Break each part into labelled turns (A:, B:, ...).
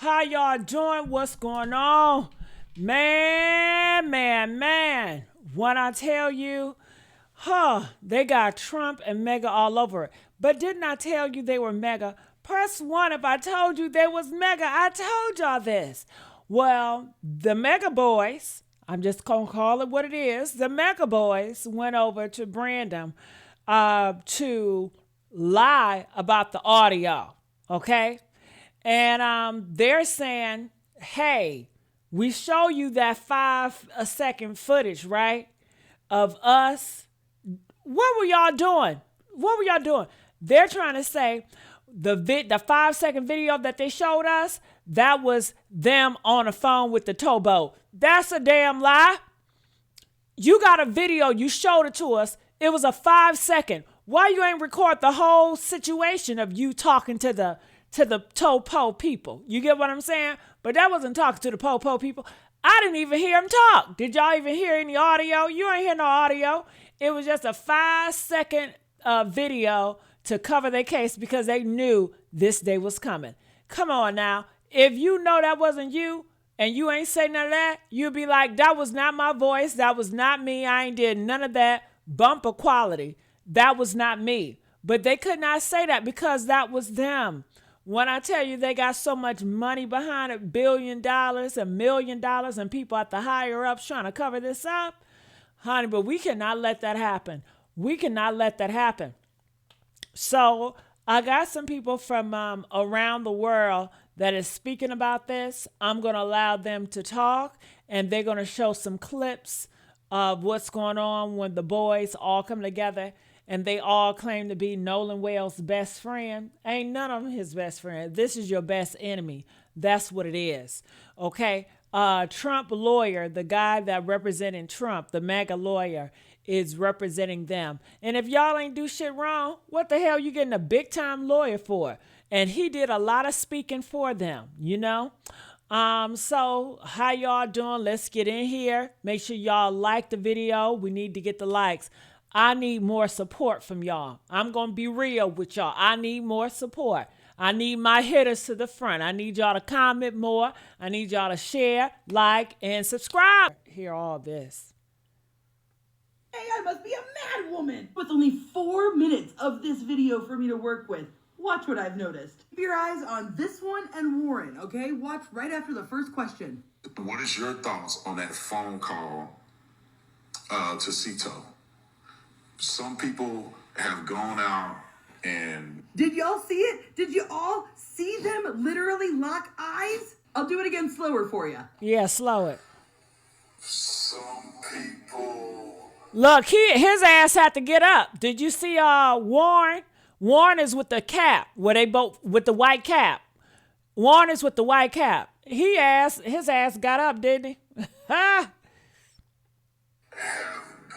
A: How y'all doing? What's going on? Man. When I tell you, they got Trump and Mega all over it. But didn't I tell you they were Mega? Press 1 if I told you they was Mega. I told y'all this. Well, the Mega Boys, I'm just going to call it what it is. The Mega Boys went over to Brandon to lie about the audio, okay? And they're saying, hey, we show you that 5-second footage, right, of us. What were y'all doing? They're trying to say the 5-second video that they showed us, that was them on the phone with the towboat. That's a damn lie. You got a video, you showed it to us. It was a 5-second. Why you ain't record the whole situation of you talking to the tow-po people? You get what I'm saying? But that wasn't talking to the po-po people. I didn't even hear him talk. Did y'all even hear any audio? You ain't hear no audio. It was just a 5-second video to cover their case because they knew this day was coming. Come on now. If you know that wasn't you and you ain't say none of that, you'll be like, that was not my voice. That was not me. I ain't did none of that bumper quality. That was not me. But they could not say that because that was them. When I tell you they got so much money behind it, $1 billion, $1 million, and people at the higher ups trying to cover this up, honey, but we cannot let that happen. We cannot let that happen. So I got some people from around the world that is speaking about this. I'm going to allow them to talk, and they're going to show some clips of what's going on when the boys all come together. And they all claim to be Nolan Wales' best friend. Ain't none of them his best friend. This is your best enemy. That's what it is. Okay? Trump lawyer, the guy that representing Trump, the MAGA lawyer, is representing them. And if y'all ain't do shit wrong, what the hell you getting a big time lawyer for? And he did a lot of speaking for them, you know? So how y'all doing? Let's get in here. Make sure y'all like the video. We need to get the likes. I need more support from y'all. I'm going to be real with y'all. I need more support. I need my hitters to the front. I need y'all to comment more. I need y'all to share, like, and subscribe. Hear all this.
B: Hey, I must be a mad woman. With only 4 minutes of this video for me to work with. Watch what I've noticed. Keep your eyes on this one and Warren, okay? Watch right after the first question.
C: What is your thoughts on that phone call to Cito? Some people have gone out and...
B: Did y'all see it? Did you all see them literally lock eyes? I'll do it again slower for you.
A: Yeah, slow it.
C: Some people...
A: Look, his ass had to get up. Did you see Warren? Warren is with the cap, where they both with the white cap. Warren is with the white cap. His ass got up, didn't he?
C: have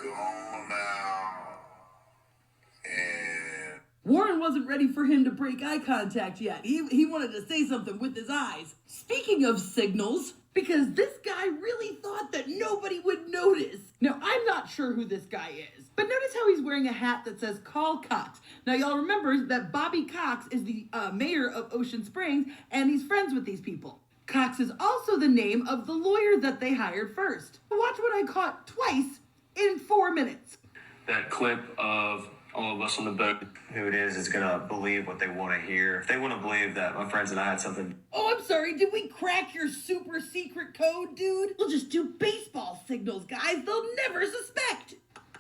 C: gone out and...
B: Warren wasn't ready for him to break eye contact yet. He wanted to say something with his eyes. Speaking of signals, because this guy really thought that nobody would notice. Now, I'm not sure who this guy is, but notice how he's wearing a hat that says Call Cox. Now, y'all remember that Bobby Cox is the mayor of Ocean Springs, and he's friends with these people. Cox is also the name of the lawyer that they hired first. Watch what I caught twice in 4 minutes.
D: That clip of all of us on the boat, who it is going to believe what they want to hear. If they want to believe that my friends and I had something.
B: Oh, I'm sorry. Did we crack your super secret code, dude? We'll just do baseball signals, guys. They'll never suspect.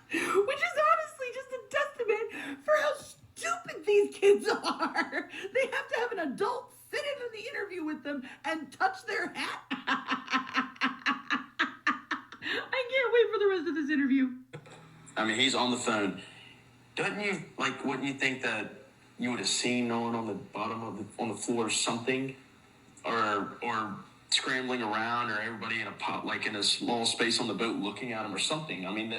B: Which is honestly just a testament for how stupid these kids are. They have to have an adult sit in the interview with them and touch their hat. I can't wait for the rest of this interview.
D: I mean, he's on the phone. Wouldn't you think that you would have seen Nolan on the bottom of on the floor or something? Or scrambling around, or everybody in in a small space on the boat looking at him or something. I mean,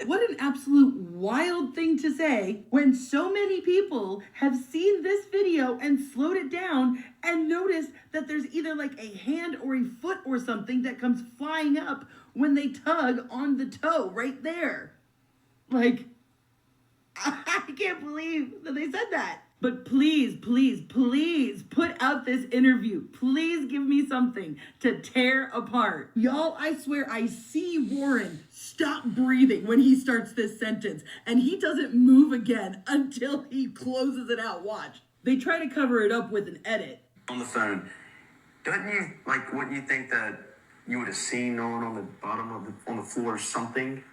B: What an absolute wild thing to say when so many people have seen this video and slowed it down and noticed that there's either like a hand or a foot or something that comes flying up when they tug on the toe right there. Like, I can't believe that they said that. But please, please, please put out this interview. Please give me something to tear apart. Y'all, I swear I see Warren stop breathing when he starts this sentence, and he doesn't move again until he closes it out. Watch. They try to cover it up with an edit.
D: On the phone, don't you like what you think that you would have seen Nolan on the bottom of on the floor or something?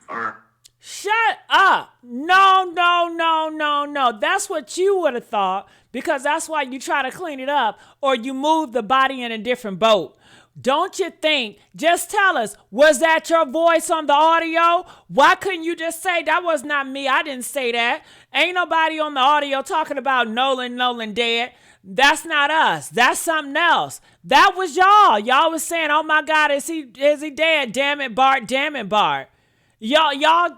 D: Or
A: shut up. No. That's what you would have thought, because that's why you try to clean it up, or you move the body in a different boat. Don't you think? Just tell us, was that your voice on the audio? Why couldn't you just say, that was not me, I didn't say that? Ain't nobody on the audio talking about Nolan dead. That's not us. That's something else. That was y'all. Y'all was saying, oh my God, is he dead? Damn it, Bart. Y'all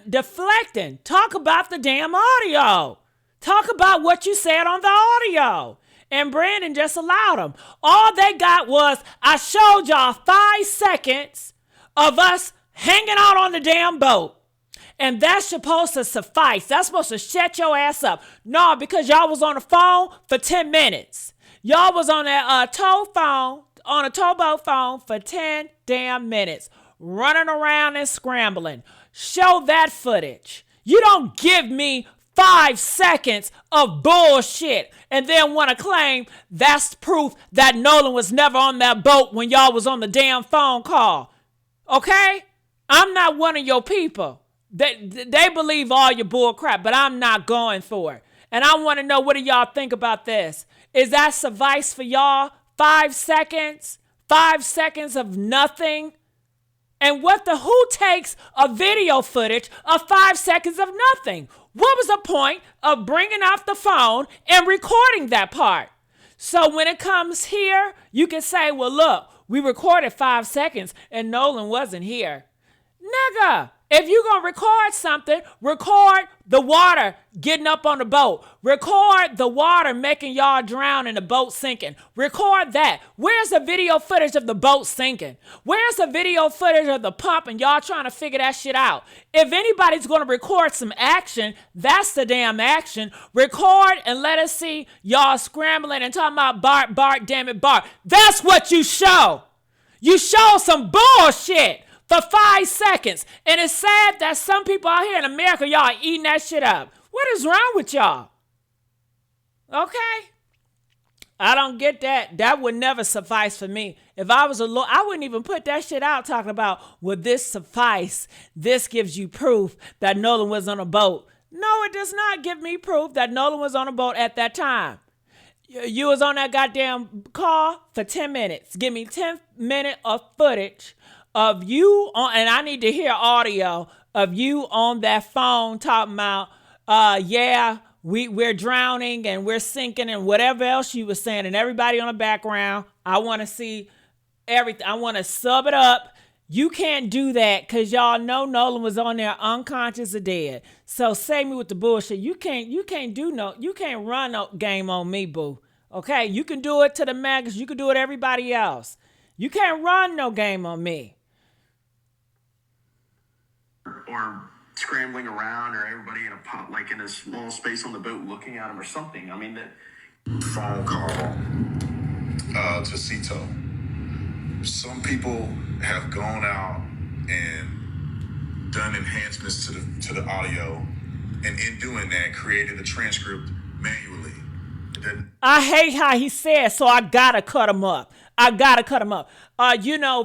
A: deflecting. Talk about the damn audio. Talk about what you said on the audio. And Brandon just allowed them. All they got was, I showed y'all 5 seconds of us hanging out on the damn boat. And that's supposed to suffice. That's supposed to shut your ass up. No, because y'all was on the phone for 10 minutes. Y'all was on that towboat phone for 10 damn minutes. Running around and scrambling. Show that footage. You don't give me 5 seconds of bullshit and then want to claim that's proof that Nolan was never on that boat when y'all was on the damn phone call. Okay? I'm not one of your people. They believe all your bull crap, but I'm not going for it. And I want to know, what do y'all think about this? Is that suffice for y'all? 5 seconds? 5 seconds of nothing? And who takes a video footage of 5 seconds of nothing? What was the point of bringing out the phone and recording that part? So when it comes here, you can say, well, look, we recorded 5 seconds and Nolan wasn't here. Nigga, if you're going to record something, record the water getting up on the boat. Record the water making y'all drown and the boat sinking. Record that. Where's the video footage of the boat sinking? Where's the video footage of the pump and y'all trying to figure that shit out? If anybody's going to record some action, that's the damn action. Record and let us see y'all scrambling and talking about Bart, damn it, Bart. That's what you show. You show some bullshit for 5 seconds. And it's sad that some people out here in America, y'all are eating that shit up. What is wrong with y'all? Okay? I don't get that. That would never suffice for me. If I was a lawyer, I wouldn't even put that shit out talking about, would this suffice? This gives you proof that Nolan was on a boat. No, it does not give me proof that Nolan was on a boat at that time. You was on that goddamn call for 10 minutes. Give me 10 minutes of footage of you on, and I need to hear audio of you on that phone talking about, we're drowning and we're sinking and whatever else you were saying, and everybody on the background. I want to see everything. I want to sub it up. You can't do that because y'all know Nolan was on there unconscious or dead. So save me with the bullshit. You can't run no game on me, boo. Okay, you can do it to the maggots. You can do it to everybody else. You can't run no game on me.
D: Or scrambling around, or everybody in a small space on the boat looking at him or something. I mean, that
C: phone call to Cito. Some people have gone out and done enhancements to the audio, and in doing that, created a transcript manually.
A: I hate how he said, so I gotta cut him up.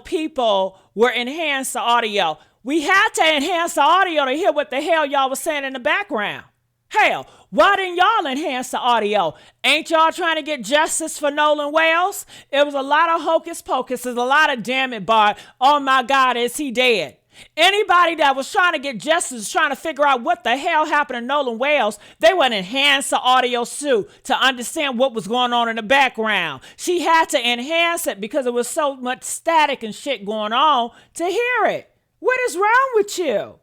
A: People were enhanced the audio. We had to enhance the audio to hear what the hell y'all was saying in the background. Hell, why didn't y'all enhance the audio? Ain't y'all trying to get justice for Nolan Wales? It was a lot of hocus pocus. There's a lot of damn it, Bart. Oh my God, is he dead? Anybody that was trying to get justice, trying to figure out what the hell happened to Nolan Wales, they would enhance the audio too to understand what was going on in the background. She had to enhance it because there was so much static and shit going on to hear it. What is wrong with you?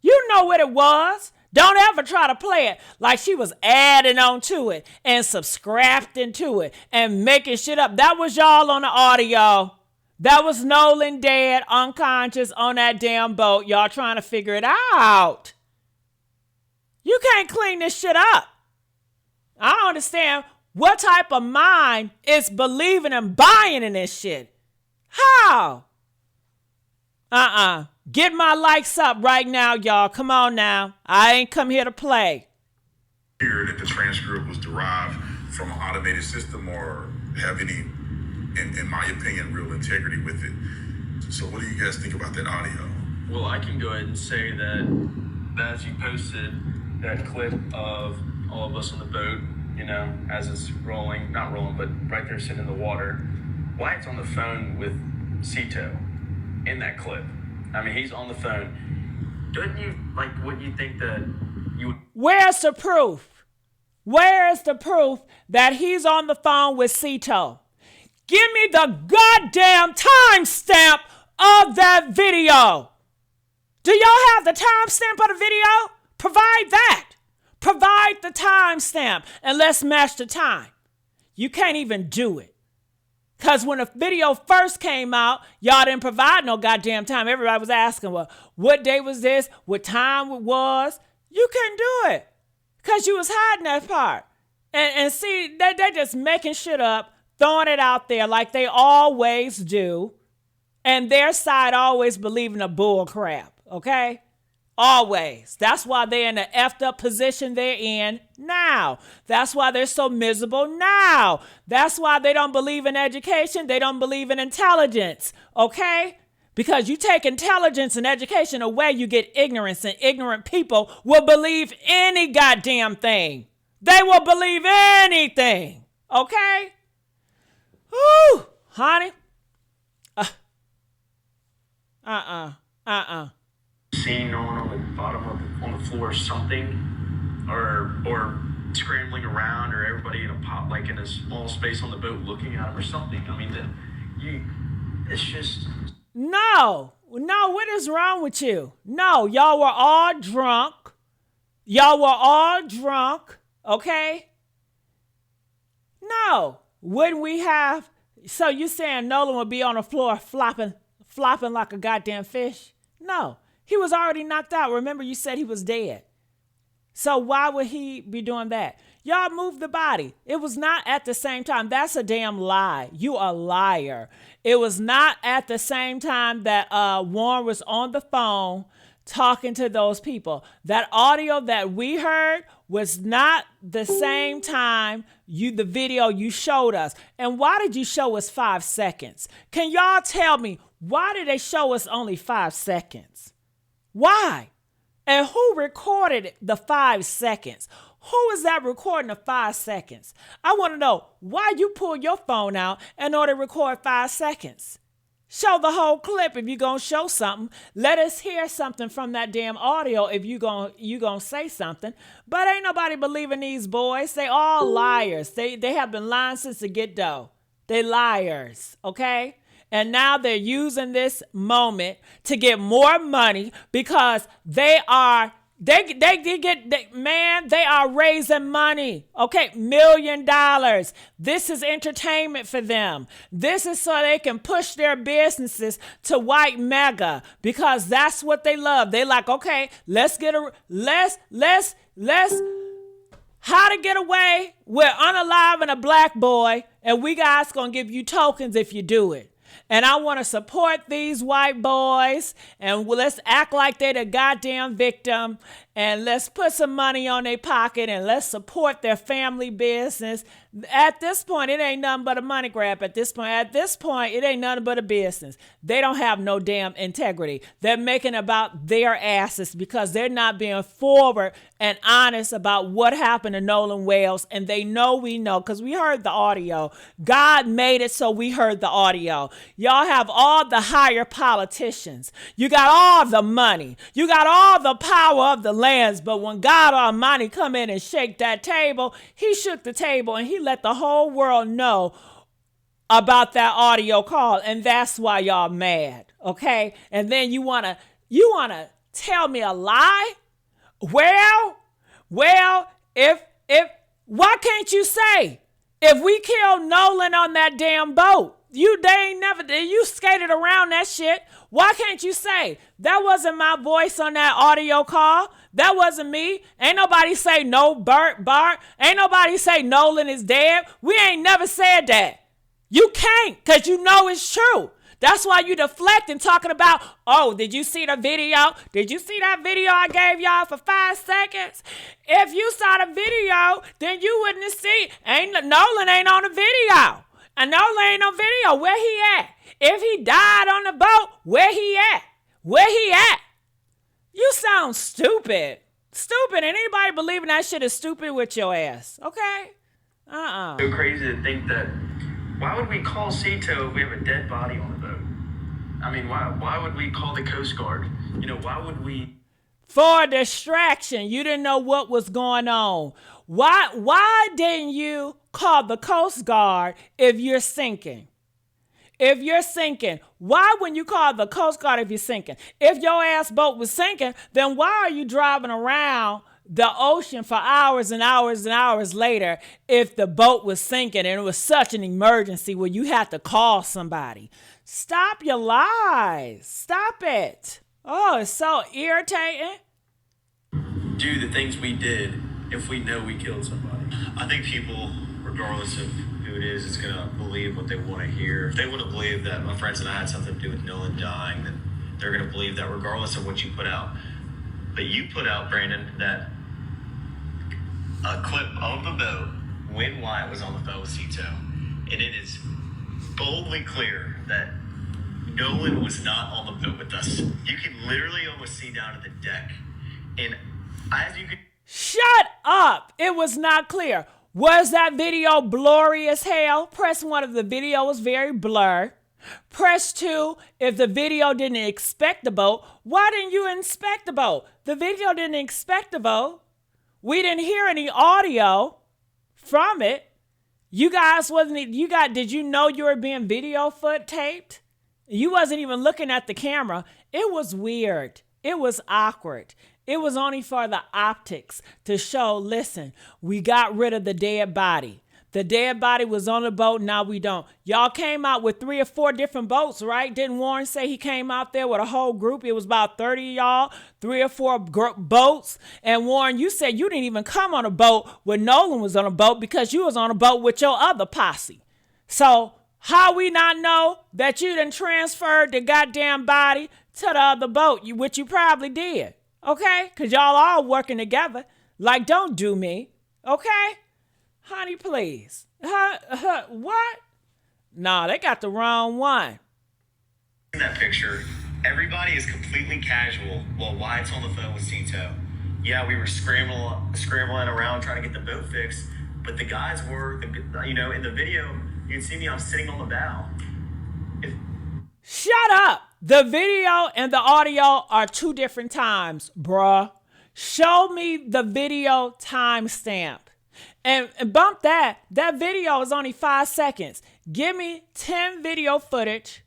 A: You know what it was. Don't ever try to play it like she was adding on to it and subscribing to it and making shit up. That was y'all on the audio. That was Nolan dead, unconscious on that damn boat. Y'all trying to figure it out. You can't clean this shit up. I don't understand What type of mind is believing and buying in this shit? How? Get my likes up right now, y'all. Come on now. I ain't come here to play.
C: Here that the transcript was derived from an automated system or have any, in my opinion, real integrity with it. So what do you guys think about that audio?
D: Well, I can go ahead and say that as you posted that clip of all of us on the boat, you know, as it's rolling, not rolling, but right there sitting in the water, Wyatt's on the phone with Cito in that clip. I mean, he's on the phone. Don't you, like, what you think that you would...
A: Where's the proof? Where is the proof that he's on the phone with Cito? Give me the goddamn timestamp of that video. Do y'all have the timestamp of the video? Provide that. Provide the timestamp and let's match the time. You can't even do it. Because when the video first came out, y'all didn't provide no goddamn time. Everybody was asking, well, what day was this? What time it was? You couldn't do it. Because you was hiding that part. And see, they're just making shit up, throwing it out there like they always do. And their side always believing a bull crap, okay? Always. That's why they're in the effed up position they're in now. That's why they're so miserable now. That's why they don't believe in education. They don't believe in intelligence, okay? Because you take intelligence and education away, you get ignorance, and ignorant people will believe any goddamn thing. They will believe anything, okay? Whew, honey.
D: Seeing no one on the bottom of on the floor or something, or scrambling around, or everybody in a pop, like in a small space on the boat looking at him or something. I mean, it's just...
A: No, what is wrong with you? No, y'all were all drunk. Y'all were all drunk, okay? No, wouldn't we have... So you saying Nolan would be on the floor flopping like a goddamn fish? No. He was already knocked out. Remember, you said he was dead. So why would he be doing that? Y'all moved the body. It was not at the same time. That's a damn lie. You a liar. It was not at the same time that Warren was on the phone talking to those people. That audio that we heard was not the same time the video you showed us. And why did you show us 5 seconds? Can y'all tell me, why did they show us only 5 seconds? Why? And who recorded the 5 seconds? Who is that recording the 5 seconds? I want to know why you pulled your phone out in order to record 5 seconds. Show the whole clip if you're going to show something. Let us hear something from that damn audio if you gonna say something. But ain't nobody believing these boys. They all liars. They have been lying since the get-go. They liars, okay? And now they're using this moment to get more money because they are raising money. Okay, $1 million. This is entertainment for them. This is so they can push their businesses to white mega because that's what they love. They like, okay, let's how to get away with unaliving a black boy, and we guys gonna give you tokens if you do it. And I want to support these white boys, and let's act like they're the goddamn victim, and let's put some money on their pocket, and let's support their family business. At this point, it ain't nothing but a money grab. At this point, it ain't nothing but a business. They don't have no damn integrity. They're making about their asses because they're not being forward and honest about what happened to Nolan Wales, and they know we know because we heard the audio. God made it so we heard the audio. Y'all have all the higher politicians. You got all the money. You got all the power of the lands. But when God Almighty come in and shake that table, he shook the table and he let the whole world know about that audio call. And that's why y'all mad. Okay. And then you want to tell me a lie? Well, if why can't you say if we killed Nolan on that damn boat, You skated around that shit. Why can't you say that wasn't my voice on that audio call? That wasn't me. Ain't nobody say no Bart. Ain't nobody say Nolan is dead. We ain't never said that. You can't, because you know it's true. That's why you deflecting, talking about, oh, did you see the video? Did you see that video I gave y'all for 5 seconds? If you saw the video, then you wouldn't have seen. Nolan ain't on the video. And Nolan ain't on video. Where he at? If he died on the boat, where he at? Where he at? You sound stupid. Stupid. And anybody believing that shit is stupid with your ass. Okay?
D: So crazy to think that, why would we call Sato if we have a dead body on the boat? I mean, why would we call the Coast Guard? You know, why would we?
A: For a distraction. You didn't know what was going on. Why didn't you call the Coast Guard if you're sinking? If you're sinking, why wouldn't you call the Coast Guard if you're sinking? If your ass boat was sinking, then why are you driving around the ocean for hours and hours and hours later if the boat was sinking and it was such an emergency where you had to call somebody? Stop your lies. Stop it. Oh, it's so irritating.
D: Do the things we did if we know we killed somebody.
E: I think people, regardless of who it is going to believe what they want to hear. If they want to believe that my friends and I had something to do with Nolan dying, then they're going to believe that regardless of what you put out. But you put out, Brandon, that a clip of the boat when Wyatt was on the phone with Cito, and it is boldly clear that Nolan was not on the boat with us. You can literally almost see down at the deck. And as you could...
A: Shut up! It was not clear. Was that video blurry as hell? Press 1 if the video was very blurred. Press 2 if the video didn't inspect the boat. Why didn't you inspect the boat? The video didn't inspect the boat. We didn't hear any audio from it. You guys did you know you were being video taped? You wasn't even looking at the camera. It was weird. It was awkward. It was only for the optics to show, listen, we got rid of the dead body. The dead body was on the boat, now we don't. Y'all came out with 3 or 4 different boats, right? Didn't Warren say he came out there with a whole group? It was about 30 of y'all, 3 or 4 boats. And Warren, you said you didn't even come on a boat when Nolan was on a boat because you was on a boat with your other posse. So how we not know that you done transferred the goddamn body to the other boat, which you probably did. Okay? Because y'all all working together. Like, don't do me. Okay? Honey, please. What? No, they got the wrong one.
E: In that picture, everybody is completely casual while Wyatt's on the phone with Cito. Yeah, we were scrambling around trying to get the boat fixed, but the guys were, in the video, you can see me, I'm sitting on the bow.
A: Shut up. The video and the audio are 2 different times, bruh. Show me the video timestamp. And bump that. That video is only 5 seconds. Give me 10 video footage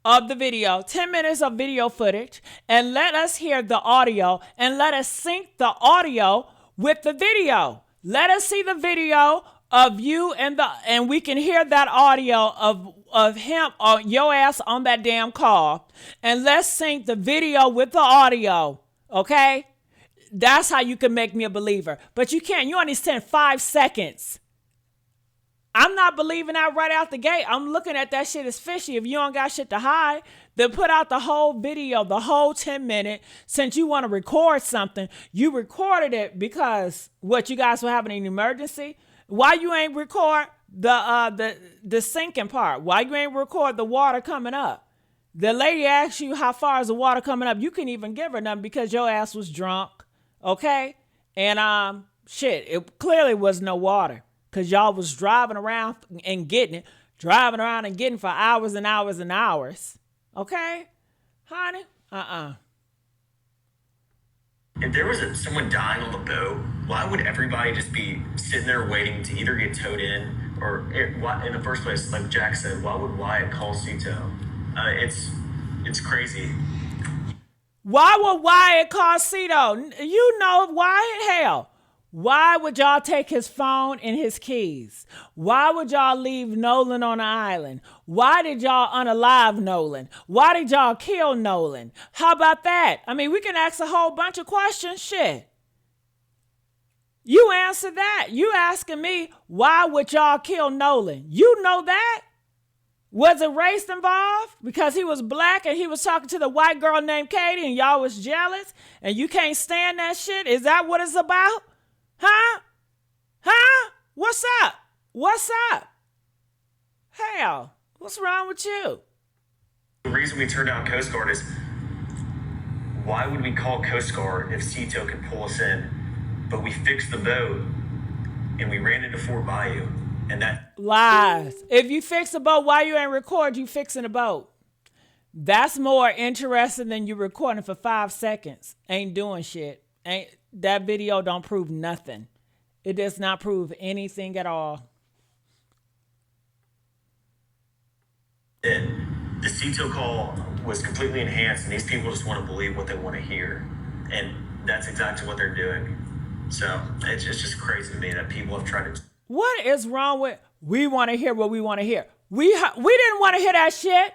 A: of the video, 10 minutes of video footage, and let us hear the audio and let us sync the audio with the video. Let us see the video of you and we can hear that audio of him or your ass on that damn call. And let's sync the video with the audio. Okay? That's how you can make me a believer. But you can't. You only send 5 seconds. I'm not believing that right out the gate. I'm looking at that shit as fishy. If you don't got shit to hide, then put out the whole video, the whole 10 minute. Since you want to record something, you recorded it because you guys were having an emergency. Why you ain't record the sinking part? Why you ain't record the water coming up? The lady asked you how far is the water coming up. You couldn't even give her nothing because your ass was drunk. Okay? And it clearly was no water because y'all was driving around and getting for hours and hours and hours. Okay? Honey?
E: If there was someone dying on the boat, why would everybody just be sitting there waiting to either get towed in or in the first place, like Jack said, why would Wyatt call Cito? It's crazy.
A: Why would Wyatt call Cito? You know Wyatt, hell. Why would y'all take his phone and his keys? Why would y'all leave Nolan on the island? Why did y'all unalive Nolan? Why did y'all kill Nolan? How about that? I mean, we can ask a whole bunch of questions. Shit. You answer that. You asking me, why would y'all kill Nolan? You know that? Was it race involved? Because he was black and he was talking to the white girl named Katie and y'all was jealous and you can't stand that shit? Is that what it's about? Huh? Huh? What's up? What's up? Hell, what's wrong with you?
E: The reason we turned down Coast Guard is, why would we call Coast Guard if Cito could pull us in? But we fixed the boat and we ran into Fort Bayou. And that
A: lies. If you fix a boat while you ain't record, you fixing a boat. That's more interesting than you recording for 5 seconds. Ain't doing shit. That video don't prove nothing. It does not prove anything at all.
E: the Cito call was completely enhanced, and these people just want to believe what they want to hear, and that's exactly what they're doing. So it's just crazy to me that people have tried to.
A: What is wrong with? We want to hear what we want to hear. We didn't want to hear that shit.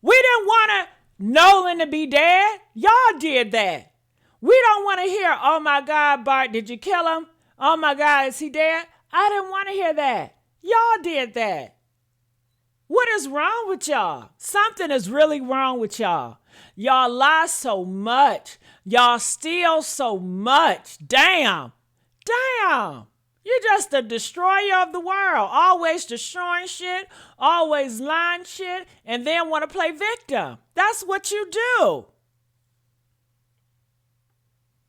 A: We didn't want Nolan to be dead. Y'all did that. We don't want to hear, oh my God, Bart, did you kill him? Oh my God, is he dead? I didn't want to hear that. Y'all did that. What is wrong with y'all? Something is really wrong with y'all. Y'all lie so much. Y'all steal so much. Damn. You're just a destroyer of the world. Always destroying shit, always lying shit, and then want to play victim. That's what you do.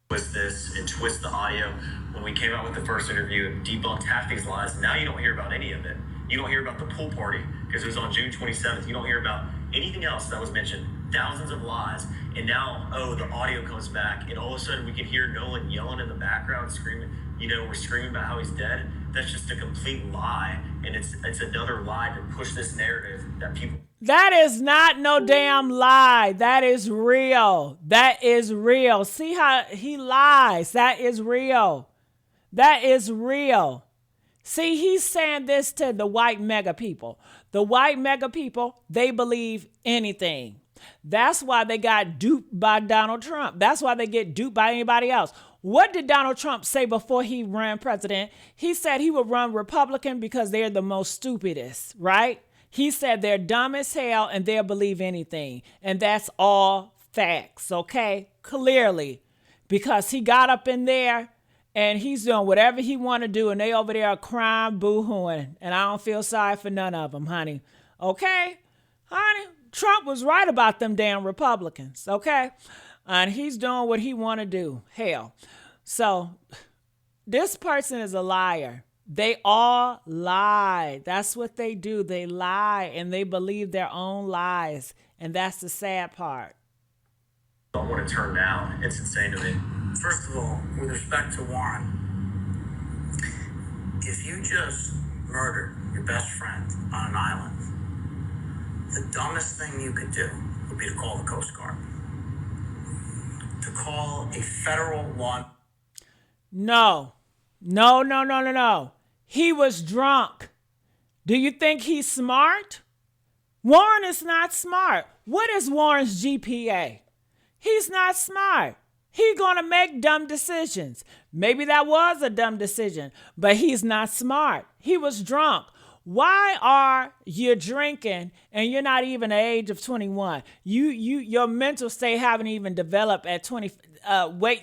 E: Twist this and twist the audio. When we came out with the first interview and debunked half these lies, now you don't hear about any of it. You don't hear about the pool party because it was on June 27th. You don't hear about anything else that was mentioned. Thousands of lies. And now, the audio comes back, and all of a sudden we can hear Nolan yelling in the background, screaming. We're screaming about how he's dead. That's just a complete lie. And it's another lie to push this narrative that people.
A: That is not no damn lie. That is real. That is real. See how he lies. That is real. That is real. See, he's saying this to the white mega people. The white mega people, they believe anything. That's why they got duped by Donald Trump. That's why they get duped by anybody else. What did Donald Trump say before he ran president? He said he would run Republican because they're the most stupidest, right? He said they're dumb as hell and they'll believe anything. And that's all facts, okay? Clearly. Because he got up in there and he's doing whatever he want to do, and they over there crying, boo-hooing. And I don't feel sorry for none of them, honey. Okay? Honey, Trump was right about them damn Republicans, okay? And he's doing what he want to do. Hell. So this person is a liar. They all lie. That's what they do. They lie, and they believe their own lies. And that's the sad part.
E: I don't want to turn down. It's insane to me.
F: First of all, with respect to Warren, if you just murdered your best friend on an island, the dumbest thing you could do would be to call the Coast Guard. To call a federal law.
A: No. He was drunk. Do you think he's smart? Warren is not smart. What is Warren's GPA? He's not smart. He's going to make dumb decisions. Maybe that was a dumb decision, but he's not smart. He was drunk. Why are you drinking and you're not even the age of 21? Your mental state haven't even developed at 20.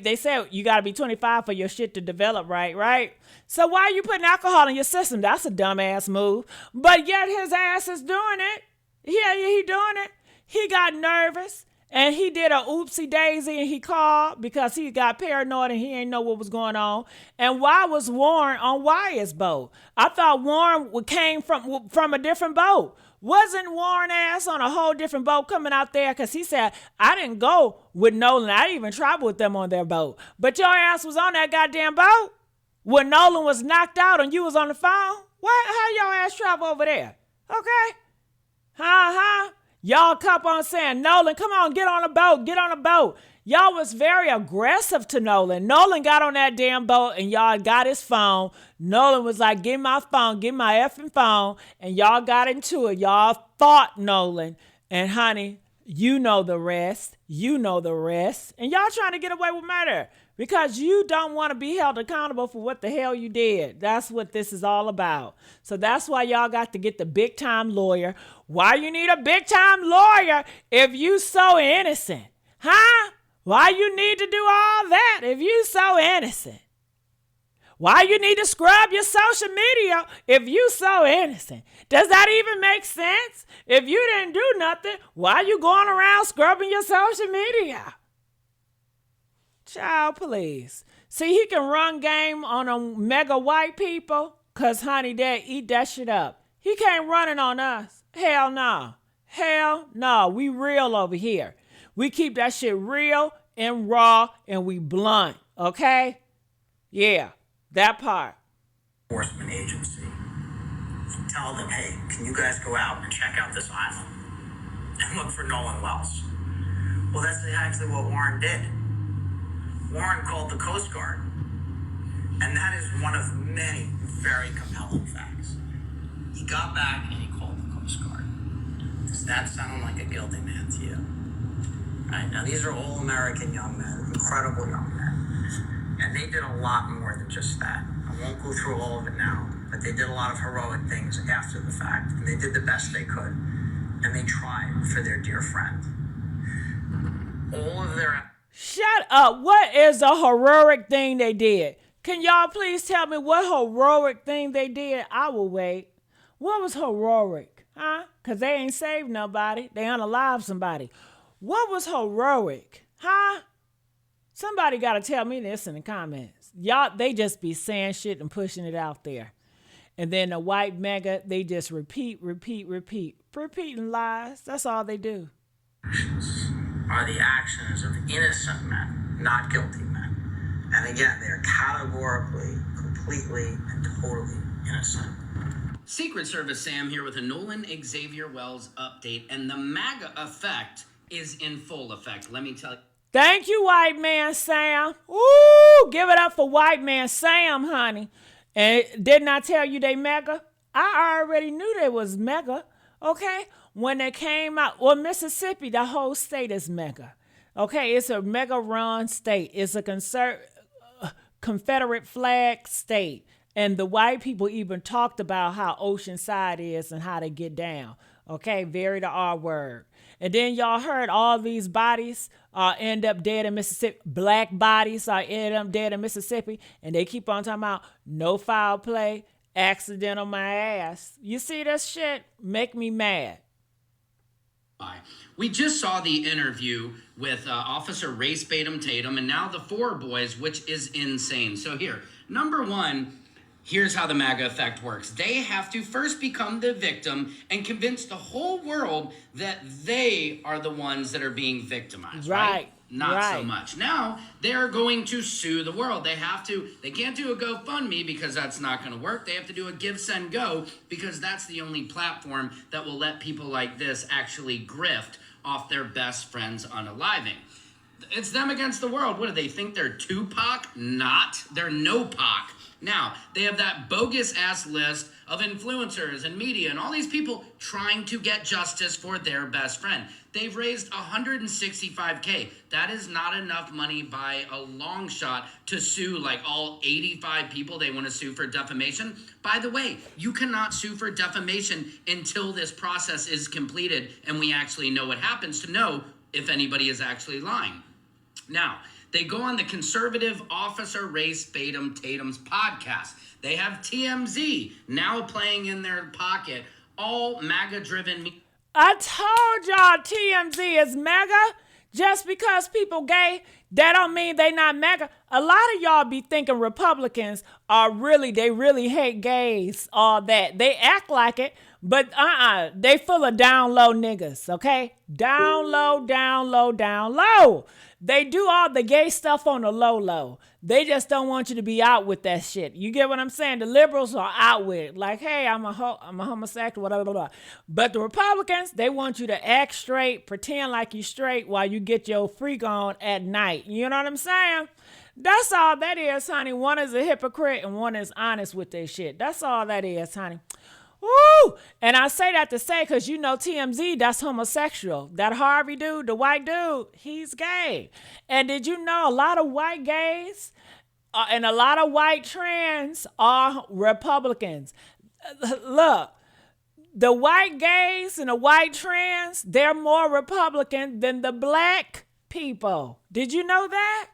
A: They said you got to be 25 for your shit to develop, right? So why are you putting alcohol in your system? That's a dumbass move. But yet his ass is doing it. Yeah, he doing it. He got nervous. And he did a oopsie daisy and he called because he got paranoid and he ain't know what was going on. And why was Warren on Wyatt's boat? I thought Warren came from a different boat. Wasn't Warren ass on a whole different boat coming out there? Because he said, I didn't go with Nolan. I didn't even travel with them on their boat. But your ass was on that goddamn boat when Nolan was knocked out and you was on the phone? How your ass travel over there? Okay? Y'all kept on saying, Nolan, come on, get on a boat, get on a boat. Y'all was very aggressive to Nolan. Nolan got on that damn boat and y'all got his phone. Nolan was like, give my phone, give my effing phone. And y'all got into it. Y'all fought Nolan. And honey, you know the rest. You know the rest. And y'all trying to get away with murder because you don't want to be held accountable for what the hell you did. That's what this is all about. So that's why y'all got to get the big time lawyer. Why you need a big time lawyer if you so innocent? Huh? Why you need to do all that if you so innocent? Why you need to scrub your social media if you so innocent? Does that even make sense? If you didn't do nothing, why you going around scrubbing your social media? Child, please. See, he can run game on a mega white people because, honey, they eat that shit up. He can't run it on us. Hell no. Hell no. We real over here. We keep that shit real and raw and we blunt, okay? Yeah, that part.
F: Enforcement agency. Tell them, hey, can you guys go out and check out this island and look for Nolan Wells? Well, that's actually what Warren did. Warren called the Coast Guard. And that is one of many very compelling facts. He got back and he called the Coast Guard. Does that sound like a guilty man to you? Right, now these are all American young men, incredible young men. And they did a lot more than just that. I won't go through all of it now, but they did a lot of heroic things after the fact. And they did the best they could. And they tried for their dear friend. All of their...
A: Shut up. What is a heroic thing they did? Can y'all please tell me what heroic thing they did? I will wait. What was heroic? Huh? Because they ain't saved nobody. They unalived somebody. What was heroic? Huh? Somebody got to tell me this in the comments. Y'all, they just be saying shit and pushing it out there. And then the white mega, they just repeat. Repeating lies. That's all they do.
F: Are the actions of innocent men, not guilty men. And again, they're categorically, completely, and totally innocent.
G: Secret Service Sam here with a Nolan Xavier Wells update, and the MAGA effect is in full effect. Let me tell you.
A: Thank you, white man Sam. Ooh, give it up for white man Sam, honey. And didn't I tell you they mega? I already knew they was mega, okay? When they came out, well, Mississippi, the whole state is mega. Okay, it's a mega run state. It's a Confederate flag state. And the white people even talked about how Oceanside is and how they get down. Okay, very the R word. And then y'all heard all these bodies end up dead in Mississippi. Black bodies end up dead in Mississippi. And they keep on talking about no foul play, accident on my ass. You see this shit? Make me mad.
G: We just saw the interview with Officer Race Tatum and now the four boys, which is insane. So here, number one, here's how the MAGA effect works. They have to first become the victim and convince the whole world that they are the ones that are being victimized, right? Not so much. Now they're going to sue the world. They can't do a GoFundMe because that's not going to work. They have to do a Give, Send, Go because that's the only platform that will let people like this actually grift off their best friends unaliving. It's them against the world. What do they think? They're Tupac? Not. They're no Pac. Now, they have that bogus-ass list of influencers and media and all these people trying to get justice for their best friend. They've raised $165K. That is not enough money by a long shot to sue like all 85 people they want to sue for defamation. By the way, you cannot sue for defamation until this process is completed and we actually know what happens to know if anybody is actually lying. Now, they go on the conservative Officer Race Tatum's podcast. They have TMZ now playing in their pocket, all MAGA-driven.
A: I told y'all TMZ is mega. Just because people gay, that don't mean they not mega. A lot of y'all be thinking Republicans they really hate gays, all that. They act like it, but they full of down low niggas, okay? Down low, down low, down low. They do all the gay stuff on the low low. They just don't want you to be out with that shit. You get what I'm saying? The liberals are out with it. Like, hey, I'm a homosexual, blah, blah, blah. But the Republicans, they want you to act straight, pretend like you straight while you get your freak on at night. You know what I'm saying? That's all that is, honey. One is a hypocrite and one is honest with their shit. That's all that is, honey. Woo! And I say that to say, because you know TMZ, that's homosexual. That Harvey dude, the white dude, he's gay. And did you know a lot of white gays and a lot of white trans are Republicans? Look, the white gays and the white trans, they're more Republican than the black people. Did you know that?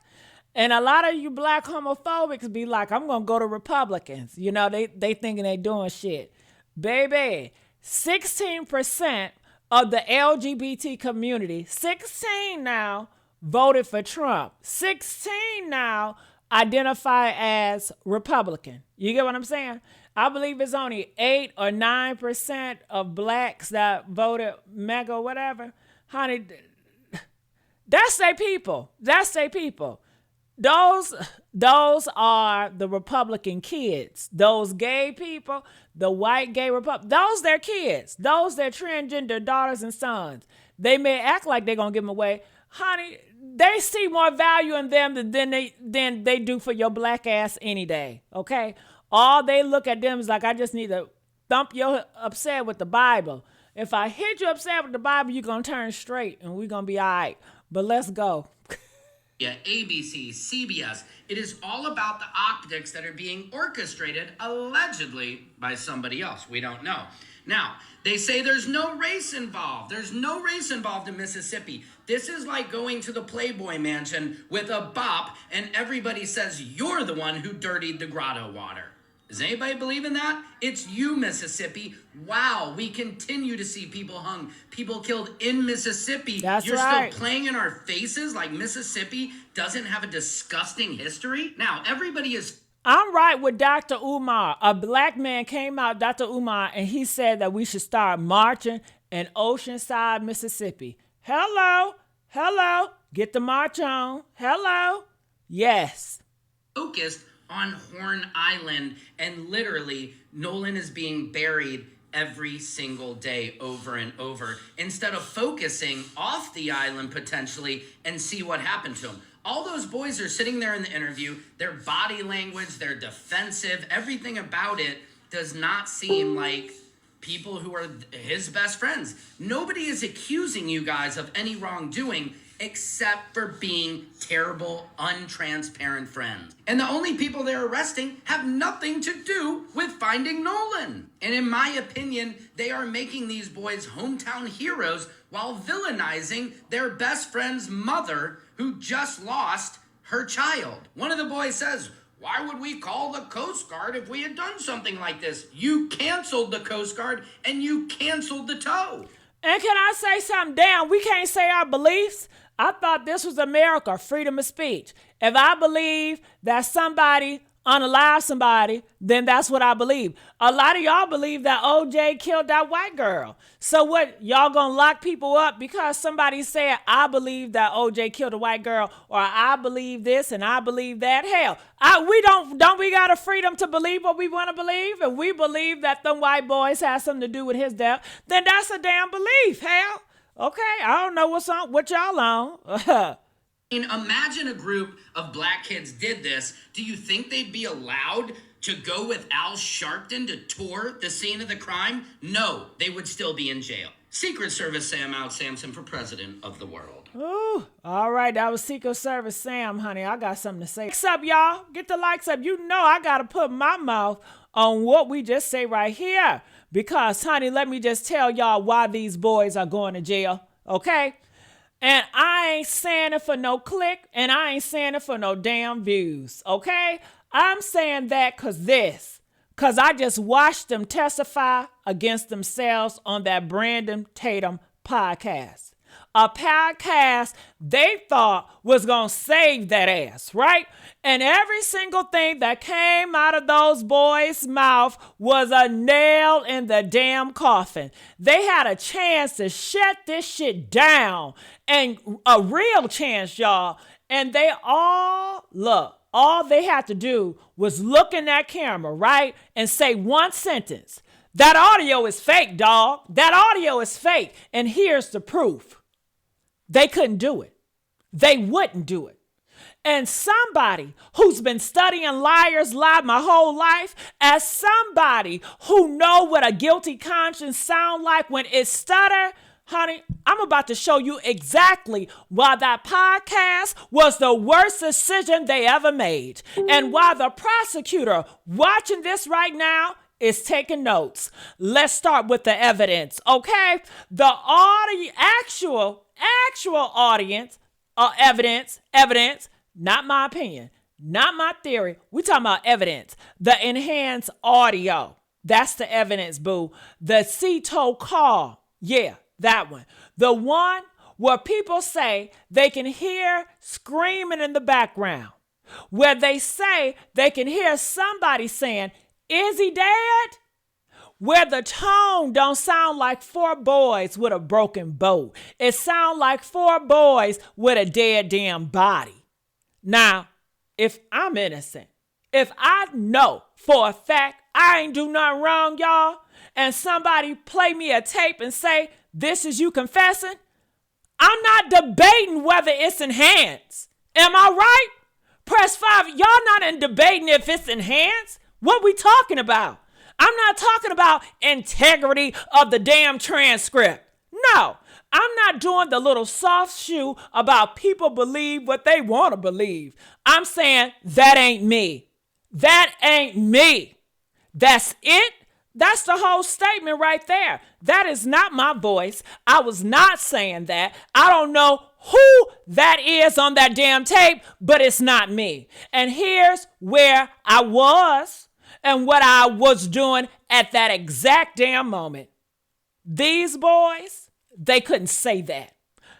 A: And a lot of you black homophobics be like, I'm going to go to Republicans. You know, they thinking they doing shit. Baby, 16% of the LGBT community, 16 now, voted for Trump. 16 now identify as Republican. You get what I'm saying? I believe it's only 8 or 9% of blacks that voted MAGA or whatever. Honey, that's their people. That's their people. Those are the Republican kids. Those gay people, the white gay those their kids. Those their transgender daughters and sons. They may act like they're going to give them away. Honey, they see more value in them than they do for your black ass any day, okay? All they look at them is like, I just need to thump you upset with the Bible. If I hit you upset with the Bible, you're going to turn straight and we're going to be all right. But let's go.
G: Yeah, ABC, CBS. It is all about the optics that are being orchestrated, allegedly, by somebody else. We don't know. Now, they say there's no race involved. There's no race involved in Mississippi. This is like going to the Playboy Mansion with a bop and everybody says you're the one who dirtied the grotto water. Does anybody believe in that? It's you, Mississippi. Wow, we continue to see people hung, people killed in Mississippi.
A: That's
G: You're
A: right.
G: still playing in our faces like Mississippi doesn't have a disgusting history? Now, everybody is...
A: I'm right with Dr. Umar. A black man came out, Dr. Umar, and he said that we should start marching in Oceanside, Mississippi. Hello. Get the march on. Hello. Yes.
G: Focused on Horn Island, and literally Nolan is being buried every single day over and over instead of focusing off the island potentially and see what happened to him. All those boys are sitting there in the interview, their body language, their defensive, everything about it does not seem like people who are his best friends. Nobody is accusing you guys of any wrongdoing except for being terrible, untransparent friends. And the only people they're arresting have nothing to do with finding Nolan. And in my opinion, they are making these boys hometown heroes while villainizing their best friend's mother who just lost her child. One of the boys says, why would we call the Coast Guard if we had done something like this? You canceled the Coast Guard and you canceled the tow.
A: And can I say something? Damn, we can't say our beliefs. I thought this was America, freedom of speech. If I believe that somebody unalive somebody, then that's what I believe. A lot of y'all believe that OJ killed that white girl. So what, y'all gonna lock people up because somebody said, I believe that OJ killed a white girl, or I believe this and I believe that? Hell, we got a freedom to believe what we want to believe? If we believe that them white boys have something to do with his death, then that's a damn belief, hell. Okay, I don't know what y'all on.
G: Imagine a group of black kids did this. Do you think they'd be allowed to go with Al Sharpton to tour the scene of the crime? No, they would still be in jail. Secret Service Sam Out Samson for president of the world.
A: Ooh, all right, that was Secret Service Sam, honey. I got something to say. Likes up, y'all. Get the likes up. You know I got to put my mouth on what we just say right here. Because, honey, let me just tell y'all why these boys are going to jail, okay? And I ain't saying it for no click, and I ain't saying it for no damn views, okay? I'm saying that because I just watched them testify against themselves on that Brandon Tatum podcast. A podcast they thought was going to save that ass, right? And every single thing that came out of those boys' mouth was a nail in the damn coffin. They had a chance to shut this shit down, and a real chance, y'all. And they all, look, all they had to do was look in that camera, right? And say one sentence. That audio is fake, dog. That audio is fake. And here's the proof. They couldn't do it. They wouldn't do it. And somebody who's been studying Liars Lie my whole life, as somebody who know what a guilty conscience sound like when it stutter, honey, I'm about to show you exactly why that podcast was the worst decision they ever made. And why the prosecutor watching this right now is taking notes. Let's start with the evidence, okay? The actual audience, evidence, not my opinion, not my theory. We're talking about evidence. The enhanced audio. That's the evidence, boo. The CTO call. Yeah, that one. The one where people say they can hear screaming in the background. Where they say they can hear somebody saying, "Is he dead?" Where the tone don't sound like four boys with a broken boat. It sound like four boys with a dead damn body. Now, if I'm innocent, if I know for a fact I ain't do nothing wrong, y'all, and somebody play me a tape and say, "This is you confessing," I'm not debating whether it's enhanced. Am I right? Press 5. Y'all not in debating if it's enhanced. What we talking about? I'm not talking about integrity of the damn transcript. No, I'm not doing the little soft shoe about people believe what they want to believe. I'm saying that ain't me. That ain't me. That's it. That's the whole statement right there. That is not my voice. I was not saying that. I don't know who that is on that damn tape, but it's not me. And here's where I was and what I was doing at that exact damn moment. These boys, they couldn't say that.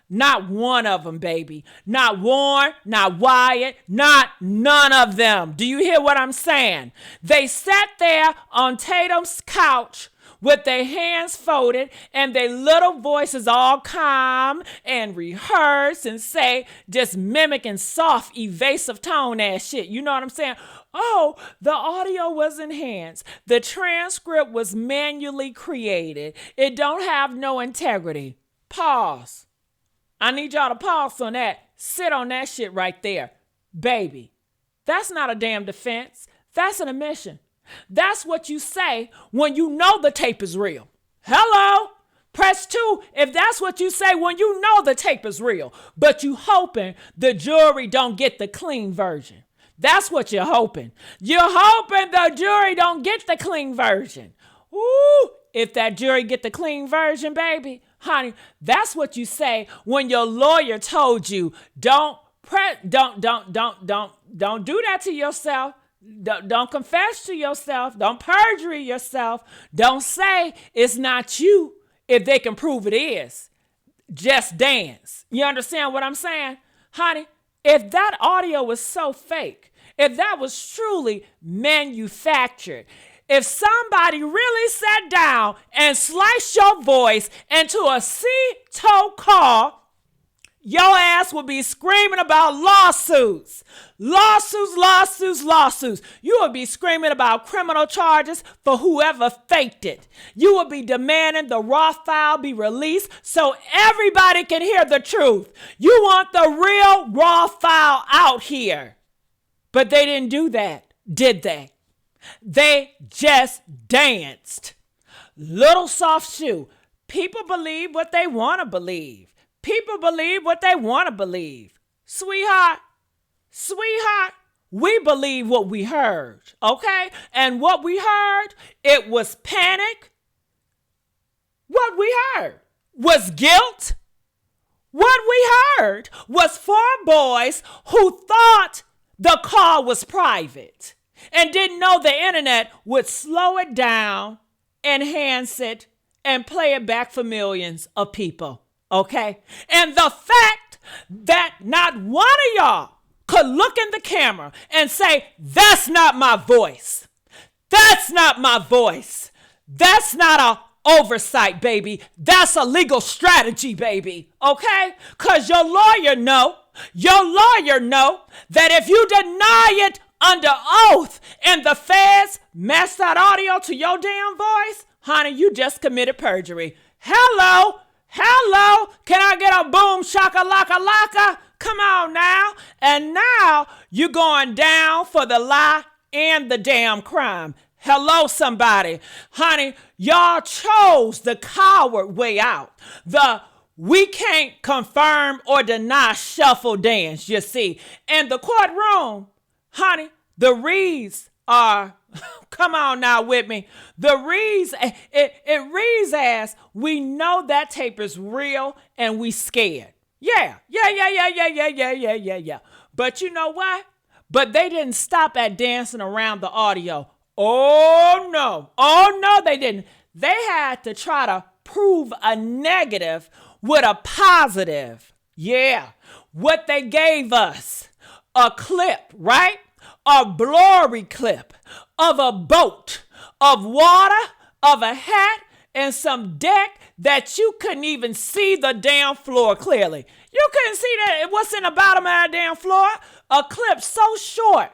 A: Not one of them, baby. Not Warren, not Wyatt, not none of them. Do you hear what I'm saying? They sat there on Tatum's couch with their hands folded and their little voices all calm and rehearse and say, just mimicking soft, evasive tone ass shit. You know what I'm saying? Oh, the audio was enhanced. The transcript was manually created. It don't have no integrity. Pause. I need y'all to pause on that. Sit on that shit right there. Baby, that's not a damn defense. That's an admission. That's what you say when you know the tape is real. Hello? Press 2 if that's what you say when you know the tape is real, but you hoping the jury don't get the clean version. That's what you're hoping. You're hoping the jury don't get the clean version. Ooh, if that jury get the clean version, baby, honey, that's what you say when your lawyer told you, don't do that to yourself. Don't confess to yourself. Don't perjury yourself. Don't say it's not you if they can prove it is. Just dance. You understand what I'm saying? Honey, if that audio was so fake, if that was truly manufactured, if somebody really sat down and sliced your voice into a C-toe call, your ass would be screaming about lawsuits. Lawsuits. You would be screaming about criminal charges for whoever faked it. You would be demanding the raw file be released so everybody can hear the truth. You want the real raw file out here. But they didn't do that, did they? They just danced. Little soft shoe. People believe what they want to believe. People believe what they want to believe. Sweetheart, we believe what we heard, okay? And what we heard, it was panic. What we heard was guilt. What we heard was 4 boys who thought the call was private and didn't know the internet would slow it down, enhance it, and play it back for millions of people. Okay? And the fact that not one of y'all could look in the camera and say, that's not my voice. That's not my voice. That's not a oversight, baby. That's a legal strategy, baby. Okay? Because your lawyer know that if you deny it under oath and the feds match that audio to your damn voice, honey, you just committed perjury. Hello? Can I get a boom shaka laka laka? Come on now. And now you're going down for the lie and the damn crime. Hello, somebody. Honey, y'all chose the coward way out. We can't confirm or deny shuffle dance, you see. And the courtroom, honey, the reads are, come on now with me. The reads, it reads as, we know that tape is real and we scared. Yeah. But you know what? But they didn't stop at dancing around the audio. Oh no, they didn't. They had to try to prove a negative with a positive. Yeah. What they gave us, a clip, right? A blurry clip of a boat, of water, of a hat, and some deck that you couldn't even see the damn floor clearly. You couldn't see what's in the bottom of that damn floor. A clip so short,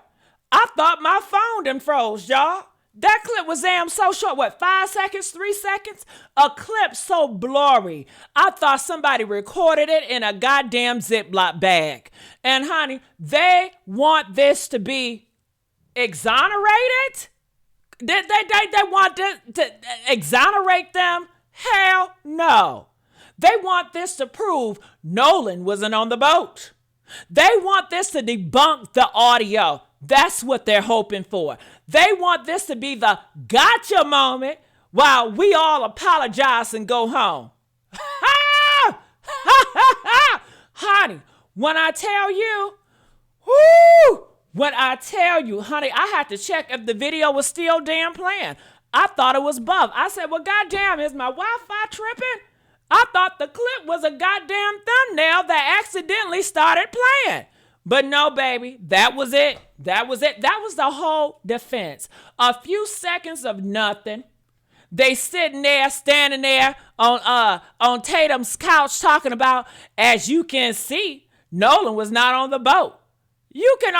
A: I thought my phone done froze, y'all. That clip was damn so short. What, 5 seconds, 3 seconds? A clip so blurry. I thought somebody recorded it in a goddamn Ziploc bag. And honey, they want this to be exonerated? They want to exonerate them? Hell no. They want this to prove Nolan wasn't on the boat. They want this to debunk the audio. That's what they're hoping for. They want this to be the gotcha moment while we all apologize and go home. Honey, when I tell you, honey, I had to check if the video was still damn playing. I thought it was buff. I said, well, goddamn, is my Wi-Fi tripping? I thought the clip was a goddamn thumbnail that accidentally started playing. But no, baby, that was it. That was the whole defense. A few seconds of nothing. They standing there on Tatum's couch talking about, as you can see, Nolan was not on the boat. You can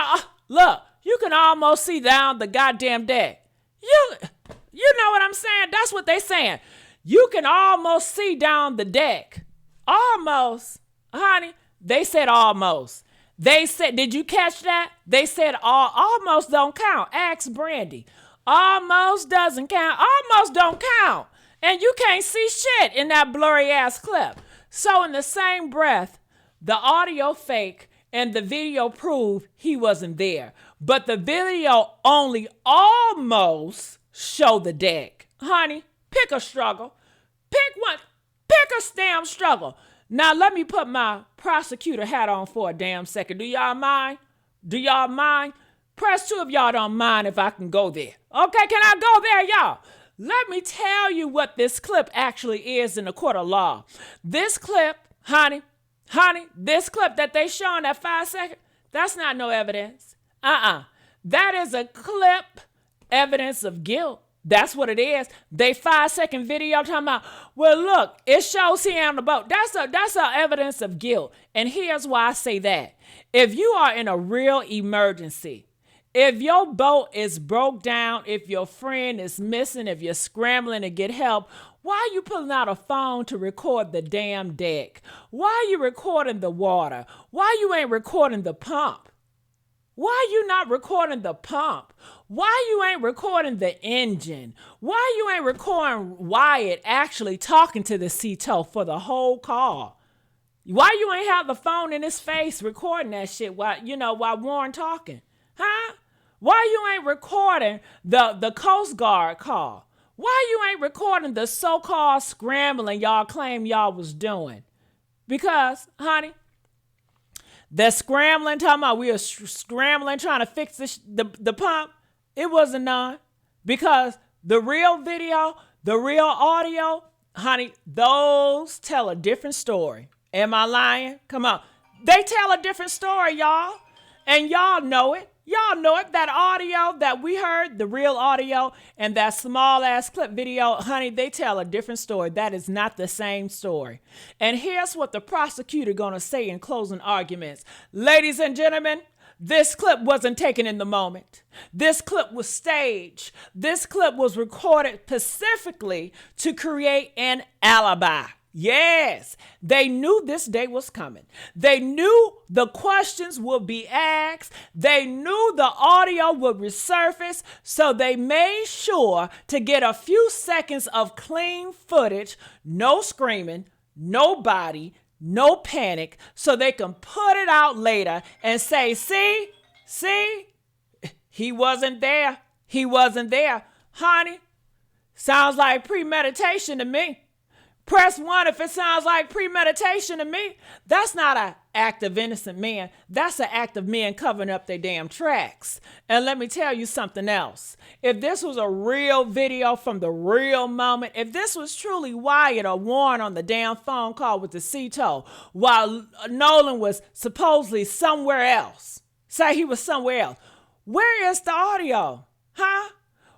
A: almost see down the goddamn deck. You know what I'm saying? That's what they saying. You can almost see down the deck. Almost. Honey, they said almost. They said, did you catch that? They said almost don't count. Ask Brandy. Almost doesn't count. Almost don't count. And you can't see shit in that blurry ass clip. So in the same breath, the audio fake and the video prove he wasn't there. But the video only almost show the deck. Honey, pick a struggle. Pick one. Pick a damn struggle. Now let me put my prosecutor hat on for a damn second. Do y'all mind? Press 2 if y'all don't mind if I can go there. Okay, can I go there, y'all? Let me tell you what this clip actually is in the court of law. This clip, honey, this clip that they showing that 5 second, that's not no evidence. That is a clip, evidence of guilt. That's what it is. They 5-second video talking about, well, look, it shows he on the boat. That's a evidence of guilt. And here's why I say that. If you are in a real emergency, if your boat is broke down, if your friend is missing, if you're scrambling to get help, why are you pulling out a phone to record the damn deck? Why are you recording the water? Why you ain't recording the pump? Why you not recording the pump? Why you ain't recording the engine? Why you ain't recording Wyatt actually talking to the CTO for the whole call? Why you ain't have the phone in his face recording that shit while Warren talking? Huh? Why you ain't recording the Coast Guard call? Why you ain't recording the so-called scrambling y'all claim y'all was doing? Because, honey, the scrambling, talking about we were scrambling trying to fix the pump, it wasn't none. Because the real video, the real audio, honey, those tell a different story. Am I lying? Come on. They tell a different story, y'all. And y'all know it. Y'all know it. That audio that we heard, the real audio, and that small ass clip video, honey, they tell a different story. That is not the same story. And here's what the prosecutor gonna say in closing arguments. Ladies and gentlemen, this clip wasn't taken in the moment. This clip was staged. This clip was recorded specifically to create an alibi. Yes, they knew this day was coming. They knew the questions would be asked. They knew the audio would resurface. So they made sure to get a few seconds of clean footage, no screaming, no body, no panic, so they can put it out later and say, see, he wasn't there. He wasn't there. Honey, sounds like premeditation to me. Press 1 if it sounds like premeditation to me. That's not an act of innocent men. That's an act of men covering up their damn tracks. And let me tell you something else. If this was a real video from the real moment, if this was truly Wyatt or Warren on the damn phone call with the CETO while Nolan was supposedly somewhere else, say he was somewhere else, where is the audio? Huh?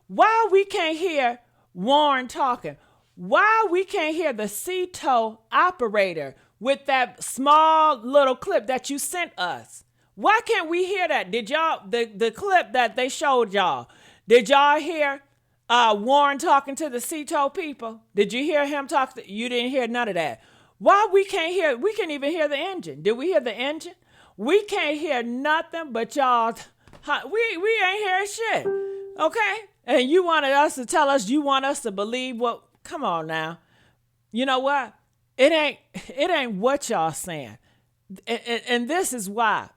A: Why we can't hear Warren talking? Why we can't hear the CETO operator with that small little clip that you sent us? Why can't we hear that? Did y'all, the clip that they showed y'all, did y'all hear Warren talking to the CETO people? Did you hear him talk? You didn't hear none of that. Why we can't hear, we can't even hear the engine. Did we hear the engine? We can't hear nothing but y'all, we ain't hearing shit, okay? And you wanted us to tell us, you want us to believe what, come on now. You know what? It ain't what y'all saying. And this is why.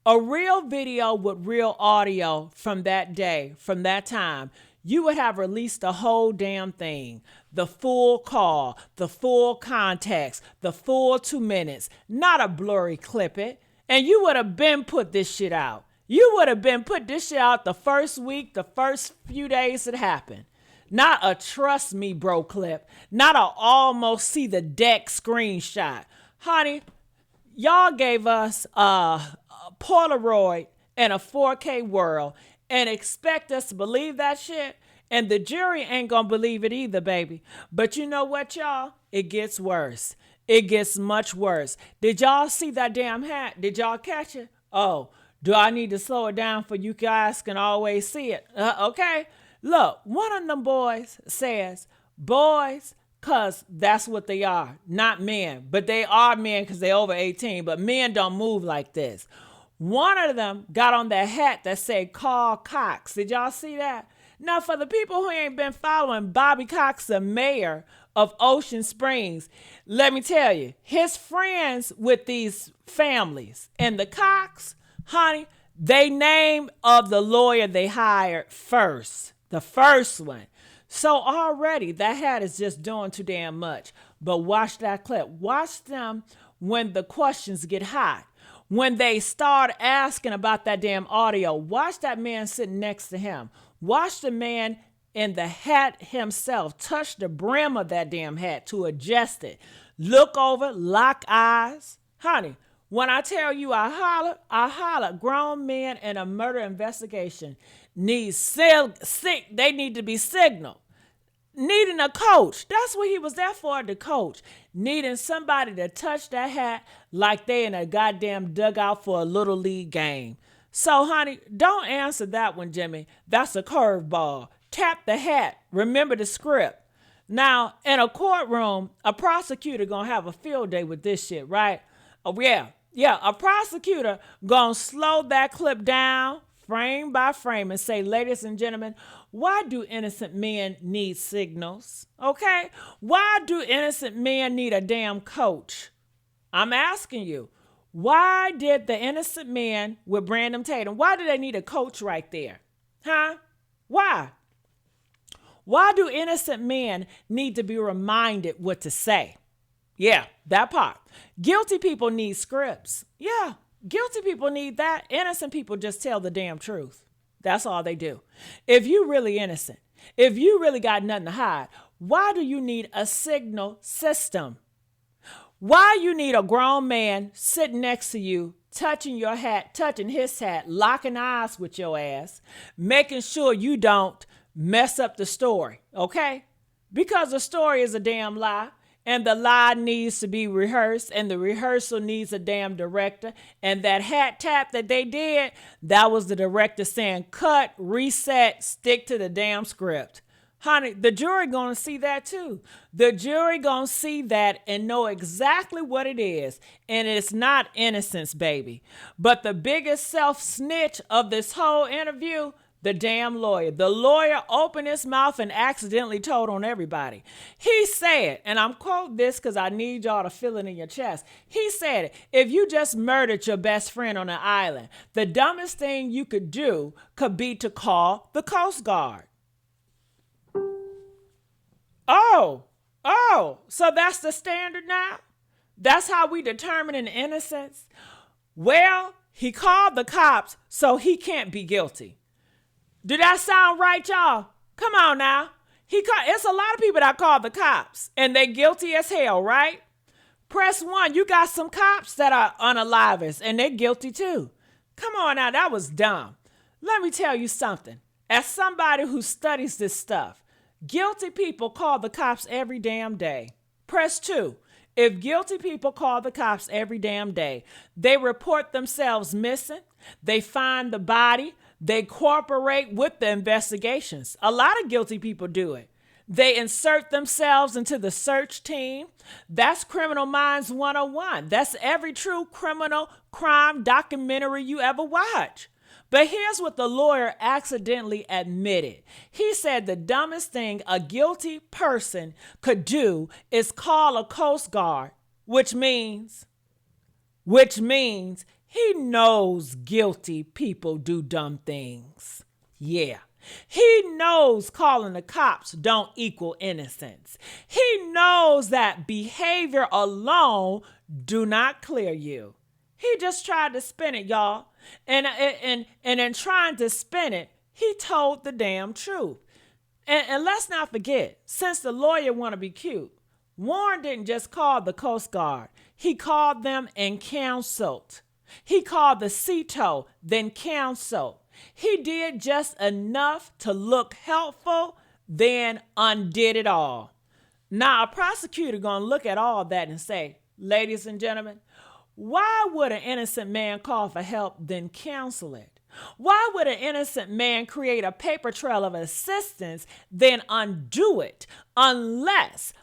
A: A real video with real audio from that day, from that time, you would have released the whole damn thing. The full call, the full context, the full 2 minutes, not a blurry clip it. And you would have been put this shit out. You would have been put this shit out the first week, the first few days it happened. Not a trust me bro clip. Not a almost see the deck screenshot. Honey, y'all gave us a Polaroid and a 4K world and expect us to believe that shit? And the jury ain't gonna believe it either, baby. But you know what, y'all? It gets worse. It gets much worse. Did y'all see that damn hat? Did y'all catch it? Oh, do I need to slow it down for you guys can always see it? Okay. Look, one of them boys says, boys, because that's what they are, not men. But they are men because they're over 18, but men don't move like this. One of them got on that hat that said Carl Cox. Did y'all see that? Now, for the people who ain't been following Bobby Cox, the mayor of Ocean Springs, let me tell you, his friends with these families and the Cox, honey, they name of the lawyer they hired first. The first one. So already that hat is just doing too damn much. But watch that clip. Watch them when the questions get hot. When they start asking about that damn audio. Watch that man sitting next to him. Watch the man in the hat himself touch the brim of that damn hat to adjust it. Look over, lock eyes. Honey, when I tell you I holler, grown men in a murder investigation need they need to be signaled. Needing a coach. That's what he was there for, the coach. Needing somebody to touch that hat like they in a goddamn dugout for a little league game. So, honey, don't answer that one, Jimmy. That's a curveball. Tap the hat. Remember the script. Now, in a courtroom, a prosecutor gonna have a field day with this shit, right? Oh, yeah, a prosecutor gonna slow that clip down frame by frame and say, ladies and gentlemen, why do innocent men need signals? Okay? Why do innocent men need a damn coach? I'm asking you, why did the innocent men with Brandon Tatum, why do they need a coach right there? Huh? Why? Why do innocent men need to be reminded what to say? Yeah, that part. Guilty people need scripts. Yeah, guilty people need that. Innocent people just tell the damn truth. That's all they do. If you really innocent, if you really got nothing to hide, Why do you need a signal system? Why you need a grown man sitting next to you, touching your hat, touching his hat, locking eyes with your ass, making sure you don't mess up the story, okay? Because the story is a damn lie, and the lie needs to be rehearsed, and the rehearsal needs a damn director. And that hat tap that they did, that was the director saying, cut, reset, stick to the damn script. Honey, the jury gonna see that too. The jury gonna see that and know exactly what it is. And it's not innocence, baby. But the biggest self-snitch of this whole interview, the damn lawyer. The lawyer opened his mouth and accidentally told on everybody. He said, and I'm quoting this because I need y'all to feel it in your chest. He said, if you just murdered your best friend on an island, the dumbest thing you could do could be to call the Coast Guard. So that's the standard now? That's how we determine an innocence? Well, he called the cops, so he can't be guilty. Do that sound right, y'all? Come on now. It's a lot of people that call the cops, and they guilty as hell, right? Press 1, you got some cops that are unalivers, and they're guilty too. Come on now, that was dumb. Let me tell you something. As somebody who studies this stuff, guilty people call the cops every damn day. Press 2. If guilty people call the cops every damn day, they report themselves missing, they find the body, they cooperate with the investigations. A lot of guilty people do it. They insert themselves into the search team. That's Criminal Minds 101. That's every true criminal crime documentary you ever watch. But here's what the lawyer accidentally admitted. He said the dumbest thing a guilty person could do is call a Coast Guard, which means he knows guilty people do dumb things. Yeah. He knows calling the cops don't equal innocence. He knows that behavior alone do not clear you. He just tried to spin it, y'all. And in trying to spin it, he told the damn truth. And let's not forget, since the lawyer want to be cute, Warren didn't just call the Coast Guard. He called them and counseled. He called the CETO, then counseled. He did just enough to look helpful, then undid it all. Now, a prosecutor gonna look at all that and say, ladies and gentlemen, why would an innocent man call for help, then counsel it? Why would an innocent man create a paper trail of assistance, then undo it? Unless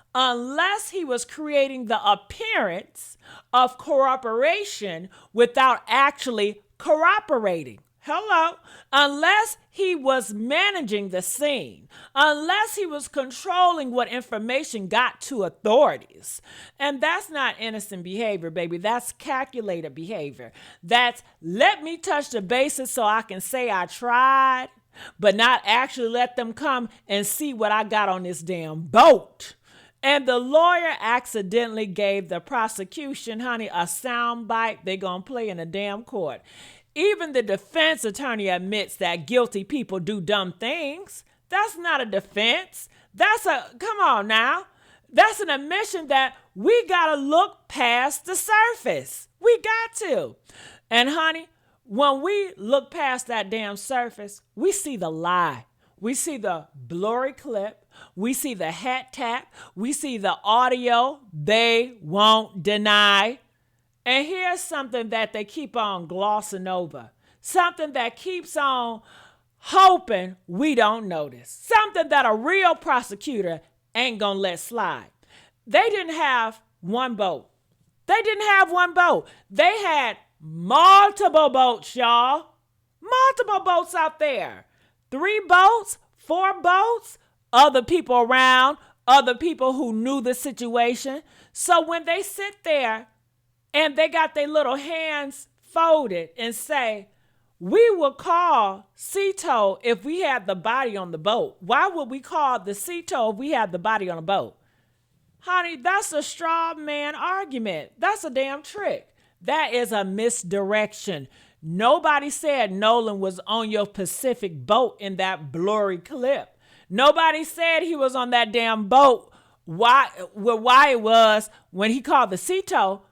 A: he was creating the appearance of cooperation without actually cooperating. Hello. Unless he was managing the scene, unless he was controlling what information got to authorities. And that's not innocent behavior, baby. That's calculated behavior. That's let me touch the bases so I can say I tried, but not actually let them come and see what I got on this damn boat. And the lawyer accidentally gave the prosecution, honey, a sound bite they gonna play in a damn court. Even the defense attorney admits that guilty people do dumb things. That's not a defense. Come on now. That's an admission that we gotta look past the surface. We got to. And honey, when we look past that damn surface, we see the lie. We see the blurry clip. We see the hat tap. We see the audio they won't deny. And here's something that they keep on glossing over. Something that keeps on hoping we don't notice. Something that a real prosecutor ain't gonna let slide. They didn't have one boat. They had multiple boats, y'all. Multiple boats out there. 3 boats, 4 boats, other people around, other people who knew the situation. So when they sit there and they got their little hands folded and say, we will call CETO if we had the body on the boat. Why would we call the CETO if we had the body on a boat? Honey, that's a straw man argument. That's a damn trick. That is a misdirection. Nobody said Nolan was on your Pacific boat in that blurry clip. Nobody said he was on that damn boat. Why it was when he called the CETO.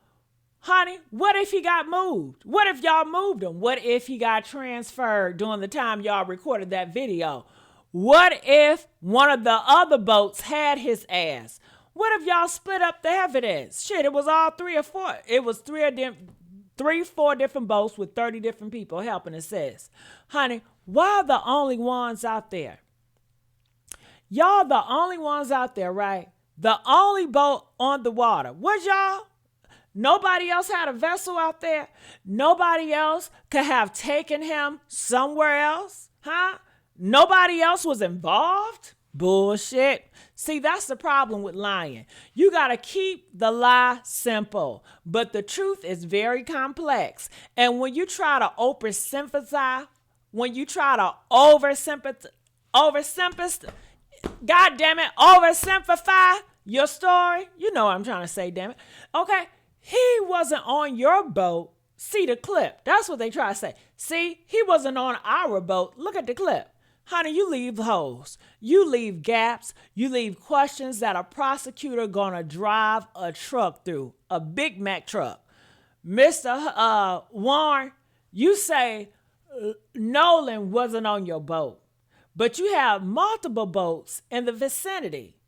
A: Honey, what if he got moved? What if y'all moved him? What if he got transferred during the time y'all recorded that video? What if one of the other boats had his ass? What if y'all split up the evidence? Shit, it was all 3 or 4. It was 4 different boats with 30 different people helping assist. Honey, why the only ones out there? Y'all the only ones out there, right? The only boat on the water. Was y'all? Nobody else had a vessel out there? Nobody else could have taken him somewhere else? Huh? Nobody else was involved? Bullshit. See, that's the problem with lying. You got to keep the lie simple, but the truth is very complex. And when you try to oversimplify, oversimplify your story, you know what I'm trying to say, damn it. Okay, he wasn't on your boat. See the clip. That's what they try to say. See, he wasn't on our boat. Look at the clip. Honey, you leave holes. You leave gaps. You leave questions that a prosecutor gonna drive a truck through, a Big Mac truck. Mr. Warren, you say Nolan wasn't on your boat, but you have multiple boats in the vicinity.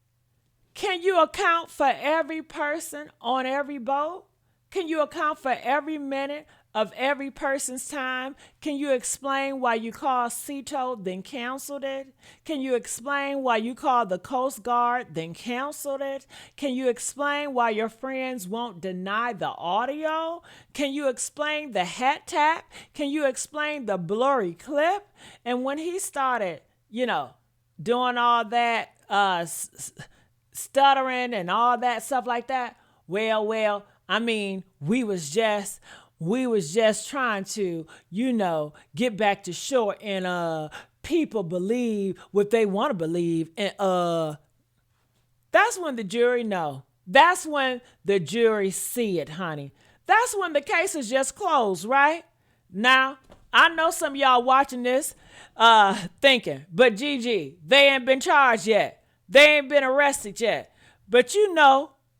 A: Can you account for every person on every boat? Can you account for every minute of every person's time? Can you explain why you called CETO, then canceled it? Can you explain why you called the Coast Guard, then canceled it? Can you explain why your friends won't deny the audio? Can you explain the hat tap? Can you explain the blurry clip? And when he started, doing all that stuttering and all that stuff like that, well, I mean, we was just trying to, get back to shore, and people believe what they want to believe, and that's when the jury know. That's when the jury see it, honey. That's when the case is just closed, right? Now, I know some of y'all watching this thinking, but Gigi, they ain't been charged yet. They ain't been arrested yet. But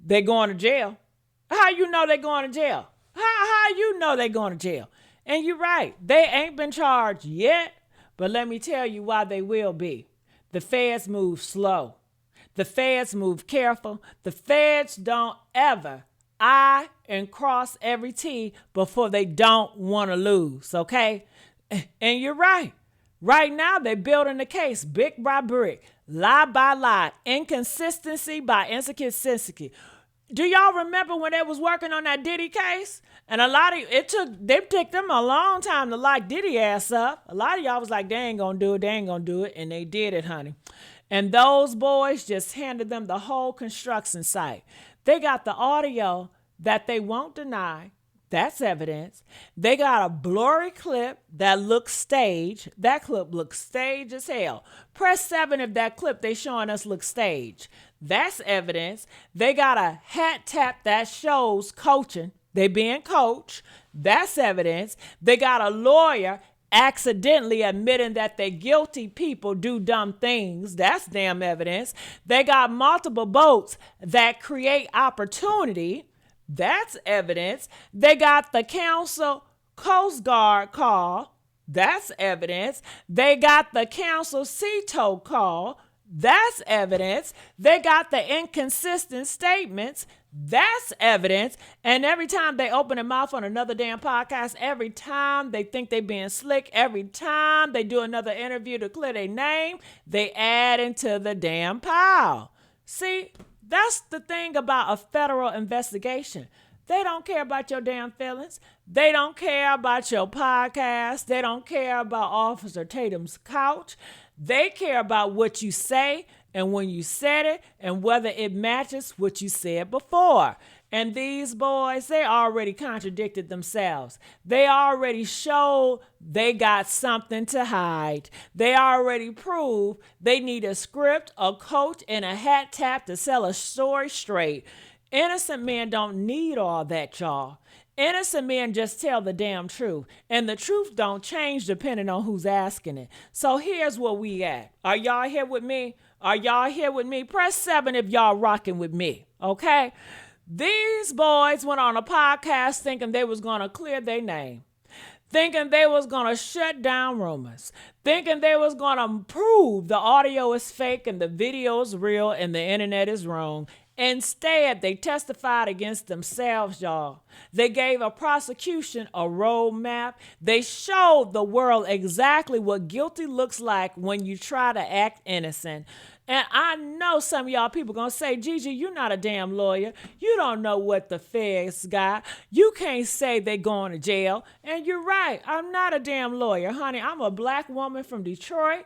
A: they're going to jail. How you know they're going to jail? How you know they're going to jail? And you're right. They ain't been charged yet. But let me tell you why they will be. The feds move slow. The feds move careful. The feds don't ever I and cross every T before they don't want to lose, okay? And you're right. Right now, they're building the case brick by brick, lie by lie, inconsistency by inconsistency. Do y'all remember when they was working on that Diddy case? And it took them a long time to lock Diddy ass up. A lot of y'all was like, they ain't gonna do it. And they did it, honey. And those boys just handed them the whole construction site. They got the audio that they won't deny. That's evidence. They got a blurry clip that looks staged. That clip looks staged as hell. Press 7 if that clip they showing us looks staged. That's evidence. They got a hat tap that shows coaching. They being coached. That's evidence. They got a lawyer accidentally admitting that they guilty people do dumb things. That's damn evidence. They got multiple boats that create opportunity. That's evidence. They got the council Coast Guard call. That's evidence. They got the council CETO call. That's evidence. They got the inconsistent statements. That's evidence. And every time they open their mouth on another damn podcast, every time they think they being slick, every time they do another interview to clear their name, they add into the damn pile. See, that's the thing about a federal investigation. They don't care about your damn feelings. They don't care about your podcast. They don't care about Officer Tatum's couch. They care about what you say and when you said it and whether it matches what you said before. And these boys, they already contradicted themselves. They already showed they got something to hide. They already proved they need a script, a coach, and a hat tap to sell a story straight. Innocent men don't need all that, y'all. Innocent men just tell the damn truth. And the truth don't change depending on who's asking it. So here's where we at. Are y'all here with me? Are y'all here with me? Press 7 if y'all rocking with me, okay? These boys went on a podcast thinking they was going to clear their name, thinking they was going to shut down rumors, thinking they was going to prove the audio is fake and the video is real and the internet is wrong. Instead, they testified against themselves, y'all. They gave a prosecution a roadmap. They showed the world exactly what guilty looks like when you try to act innocent. And I know some of y'all people gonna say, Gigi, you're not a damn lawyer. You don't know what the feds got. You can't say they going to jail. And you're right, I'm not a damn lawyer, honey. I'm a black woman from Detroit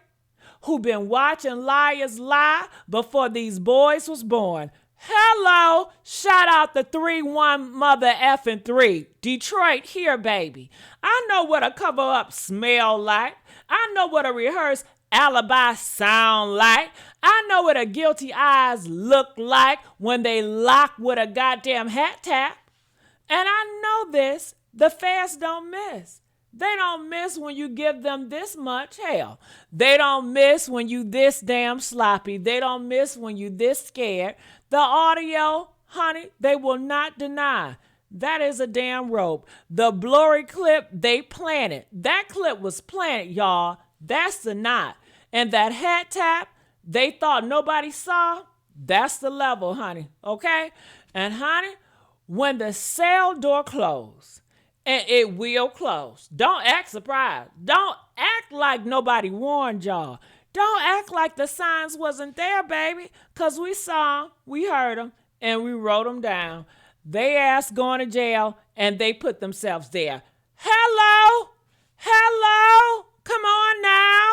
A: who been watching liars lie before these boys was born. Hello, shout out the 3-1 mother effing 3. Detroit here, baby. I know what a cover up smell like. I know what a rehearsed alibi sound like. I know what a guilty eyes look like when they lock with a goddamn hat tap. And I know this, the feds don't miss. They don't miss when you give them this much. Hell, they don't miss when you this damn sloppy. They don't miss when you this scared. The audio, honey, they will not deny. That is a damn rope. The blurry clip they planted. That clip was planted, y'all. That's the knot. And that hat tap they thought nobody saw. That's the level, honey. Okay? And honey, when the cell door closed, and it will close. Don't act surprised. Don't act like nobody warned y'all. Don't act like the signs wasn't there, baby, because we saw 'em, we heard them, and we wrote them down. They asked going to jail, and they put themselves there. Hello? Hello? Come on now.